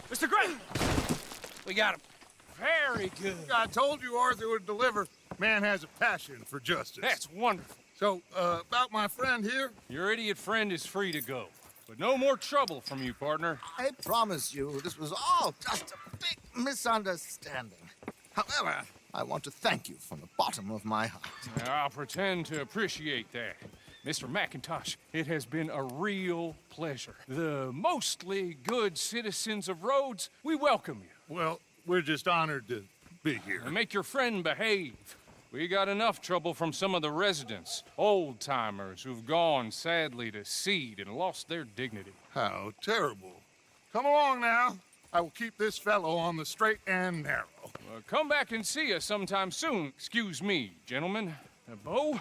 Mr. Gray! We got him. Very good. I told you Arthur would deliver. Man has a passion for justice. That's wonderful. So, about my friend here? Your idiot friend is free to go. But no more trouble from you, partner. I promise you, this was all just a big misunderstanding. However, I want to thank you from the bottom of my heart. I'll pretend to appreciate that. Mr. McIntosh, it has been a real pleasure. The mostly good citizens of Rhodes, we welcome you. Well, we're just honored to be here. And make your friend behave. We got enough trouble from some of the residents, old-timers who've gone, sadly, to seed and lost their dignity. How terrible. Come along now. I will keep this fellow on the straight and narrow. Come back and see us sometime soon. Excuse me, gentlemen. Bo,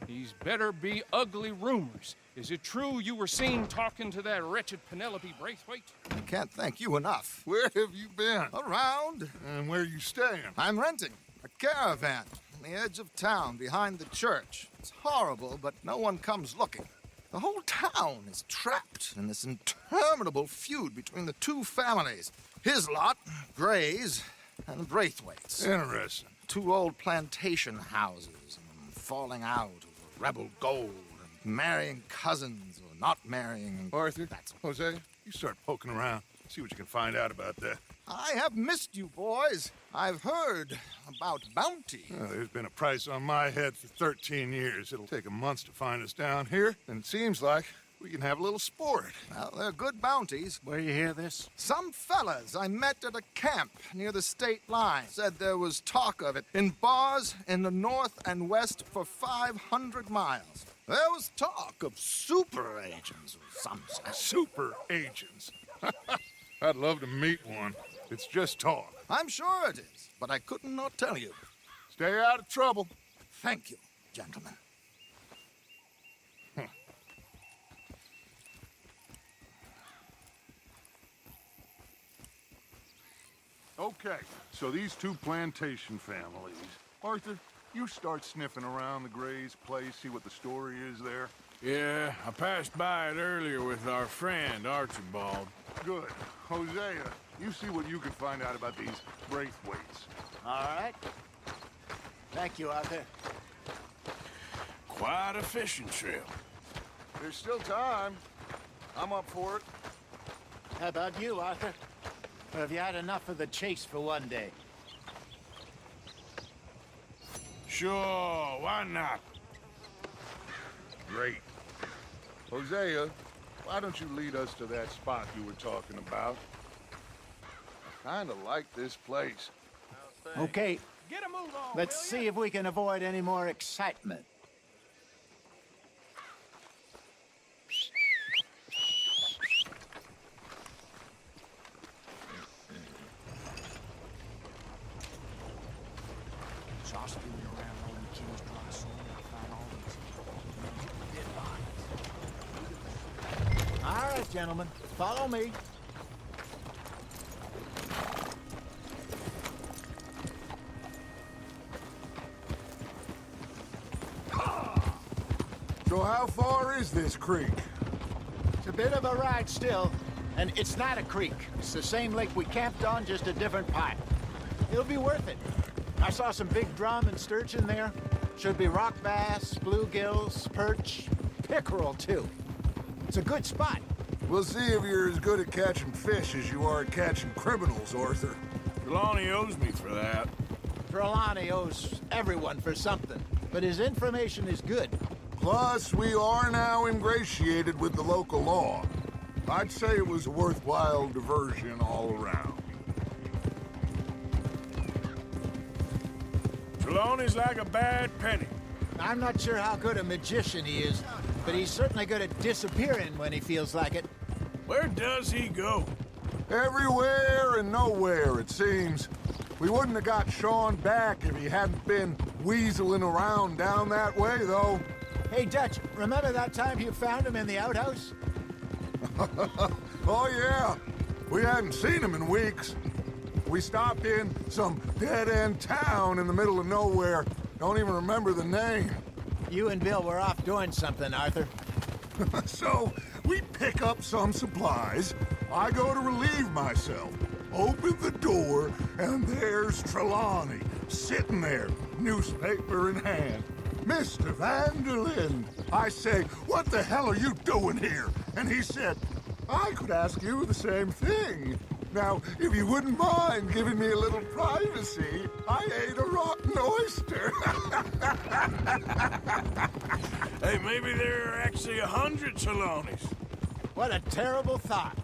these better be ugly rumors. Is it true you were seen talking to that wretched Penelope Braithwaite? I can't thank you enough. Where have you been? Around. And where are you staying? I'm renting a caravan on the edge of town behind the church. It's horrible, but no one comes looking. The whole town is trapped in this interminable feud between the two families. His lot, Gray's, and the Braithwaites. Interesting. Two old plantation houses, and falling out over rebel gold, and marrying cousins or not marrying. Arthur, That's Jose, you start poking around. See what you can find out about that. I have missed you, boys. I've heard about bounty. There's been a price on my head for 13 years. It'll take a month to find us down here, and it seems like we can have a little sport. Well, they're good bounties. Where you hear this? Some fellas I met at a camp near the state line said there was talk of it in bars in the north and west for 500 miles. There was talk of super agents of some sort. Super agents. I'd love to meet one. It's just talk. I'm sure it is, but I couldn't not tell you. Stay out of trouble. Thank you, gentlemen. Okay, so these two plantation families. Arthur, you start sniffing around the Gray's place, see what the story is there. Yeah, I passed by it earlier with our friend, Archibald. Good. Hosea, you see what you can find out about these Braithwaites. All right. Thank you, Arthur. Quite a fishing trip. There's still time. I'm up for it. How about you, Arthur? Or have you had enough of the chase for one day? Sure, why not? Great. Hosea, why don't you lead us to that spot you were talking about? I kinda like this place. Okay, Get a move on, let's see if we can avoid any more excitement. All right, gentlemen, follow me. So how far is this creek? It's a bit of a ride still, and it's not a creek. It's the same lake we camped on, just a different part. It'll be worth it. I saw some big drum and sturgeon there. Should be rock bass, bluegills, perch, pickerel, too. It's a good spot. We'll see if you're as good at catching fish as you are at catching criminals, Arthur. Trelawny owes me for that. Trelawny owes everyone for something, but his information is good. Plus, we are now ingratiated with the local law. I'd say it was a worthwhile diversion all around. Trelawny's like a bad penny. I'm not sure how good a magician he is, but he's certainly good at disappearing when he feels like it. Where does he go? Everywhere and nowhere, it seems. We wouldn't have got Sean back if he hadn't been weaseling around down that way, though. Hey, Dutch, remember that time you found him in the outhouse? Oh, yeah. We hadn't seen him in weeks. We stopped in some dead-end town in the middle of nowhere. Don't even remember the name. You and Bill were off doing something, Arthur. So, we pick up some supplies, I go to relieve myself. Open the door, and there's Trelawny, sitting there, newspaper in hand. Mr. Van der Linde. I say, what the hell are you doing here? And he said, I could ask you the same thing. Now, if you wouldn't mind giving me a little privacy, I ate a rotten oyster. Hey, maybe there are actually 100 Trelawnys. What a terrible thought.